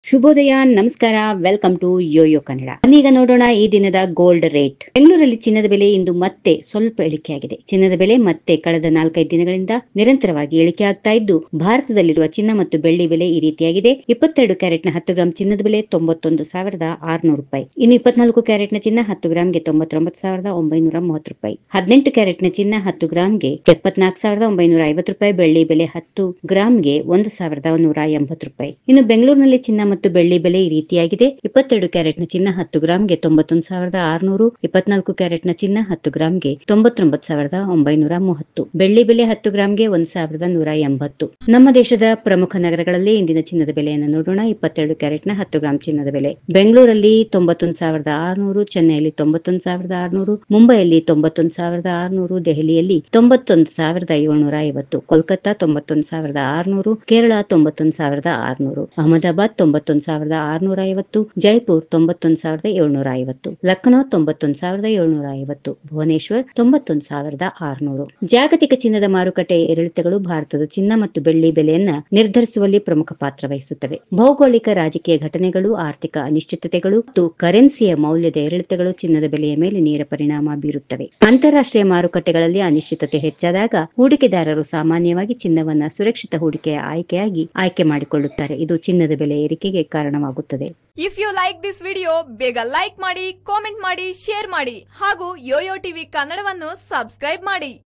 ಶುಭೋದಯ, ನಮಸ್ಕಾರ, welcome to Yoyo Kannada. ಈಗ ನೋಡೋಣ ಈ ದಿನದ ಗೋಲ್ಡ್ ರೇಟ್. ಬೆಂಗಳೂರಲ್ಲಿ ಚಿನ್ನದ ಬೆಲೆ ಇಂದು ಮತ್ತೆ ಸ್ವಲ್ಪ ಇಳಿಕೆಯಾಗಿದೆ. ಚಿನ್ನದ ಬೆಲೆ ಮತ್ತೆ ಕಳೆದ 4-5 ದಿನಗಳಿಂದ ನಿರಂತರವಾಗಿ ಇಳಿಕೆ ಆಗ್ತಾ ಇದ್ದು, ಭಾರತದಲ್ಲಿರುವ ಚಿನ್ನ ಮತ್ತು ಬೆಳ್ಳಿ ಬೆಲೆ ಈ ರೀತಿಯಾಗಿದೆ. 22 ಕ್ಯಾರೆಟ್ನ 10 ಗ್ರಾಂ ಚಿನ್ನದ ಬೆಲೆ 91,600 ರೂಪಾಯಿ. ಇನ್ನು 24 ಕ್ಯಾರೆಟ್ನ ಚಿನ್ನ 10 ಗ್ರಾಂಗೆ 99,930 ರೂಪಾಯಿ. 18 ಕ್ಯಾರೆಟ್ನ ಚಿನ್ನ 10 ಗ್ರಾಂಗೆ 74,950 ರೂಪಾಯಿ. ಬೆಳ್ಳಿ ಬೆಲೆ 10 ಗ್ರಾಂಗೆ 1,180 ರೂಪಾಯಿ. ಇನ್ನು ಬೆಂಗಳೂರಿನಲ್ಲಿ ಚಿನ್ನ ಮತ್ತು ಬೆಳ್ಳಿ ಬೆಲೆ ಈ ರೀತಿಯಾಗಿದೆ. 22 ಕ್ಯಾರೆಟ್ನ ಚಿನ್ನ 10 ಗ್ರಾಂಗೆ 91,600, 24 ಕ್ಯಾರೆಟ್ನ ಚಿನ್ನ 10 ಗ್ರಾಂಗೆ 99,930, ಬೆಳ್ಳಿ ಬೆಲೆ 10 ಗ್ರಾಂಗೆ 1,180. ನಮ್ಮ ದೇಶದ ಪ್ರಮುಖ ನಗರಗಳಲ್ಲಿ ಇಂದಿನ ಚಿನ್ನದ ಬೆಲೆಯನ್ನು ನೋಡೋಣ. 22 ಕ್ಯಾರೆಟ್ನ 10 ಗ್ರಾಂ ಚಿನ್ನದ ಬೆಲೆ ಬೆಂಗಳೂರಲ್ಲಿ 91,600, ಚೆನ್ನೈಯಲ್ಲಿ 91,600, ಮುಂಬೈಯಲ್ಲಿ 91,600, ದೆಹಲಿಯಲ್ಲಿ 91,750, ಕೋಲ್ಕತ್ತಾ 91,600, ಕೇರಳ 91,600, ಅಹಮದಾಬಾದ್ 91,650, ಜೈಪುರ್ 91,750, ಲಖನೌ 91,750, ಭುವನೇಶ್ವರ್ 91,600. ಜಾಗತಿಕ ಚಿನ್ನದ ಮಾರುಕಟ್ಟೆ ಏರಿಳಿತಗಳು ಭಾರತದ ಚಿನ್ನ ಮತ್ತು ಬೆಳ್ಳಿ ಬೆಲೆಯನ್ನ ನಿರ್ಧರಿಸುವಲ್ಲಿ ಪ್ರಮುಖ ಪಾತ್ರ ವಹಿಸುತ್ತವೆ. ಭೌಗೋಳಿಕ, ರಾಜಕೀಯ ಘಟನೆಗಳು, ಆರ್ಥಿಕ ಅನಿಶ್ಚಿತತೆಗಳು ಮತ್ತು ಕರೆನ್ಸಿಯ ಮೌಲ್ಯದ ಏರಿಳಿತಗಳು ಚಿನ್ನದ ಬೆಲೆಯ ಮೇಲೆ ನೇರ ಪರಿಣಾಮ ಬೀರುತ್ತವೆ. ಅಂತಾರಾಷ್ಟ್ರೀಯ ಮಾರುಕಟ್ಟೆಗಳಲ್ಲಿ ಅನಿಶ್ಚಿತತೆ ಹೆಚ್ಚಾದಾಗ ಹೂಡಿಕೆದಾರರು ಸಾಮಾನ್ಯವಾಗಿ ಚಿನ್ನವನ್ನ ಸುರಕ್ಷಿತ ಹೂಡಿಕೆಯ ಆಯ್ಕೆ ಮಾಡಿಕೊಳ್ಳುತ್ತಾರೆ. ಇದು ಚಿನ್ನದ ಬೆಲೆ ಏರಿಕೆಗೆ ಕಾರಣವಾಗುತ್ತದೆ. If you like this video, ಬೇಗ ಲೈಕ್ ಮಾಡಿ, ಕಾಮೆಂಟ್ ಮಾಡಿ, ಶೇರ್ ಮಾಡಿ ಹಾಗೂ ಯೋಯೋ ಟಿವಿ ಕನ್ನಡವನ್ನು ಸಬ್ಸ್ಕ್ರೈಬ್ ಮಾಡಿ.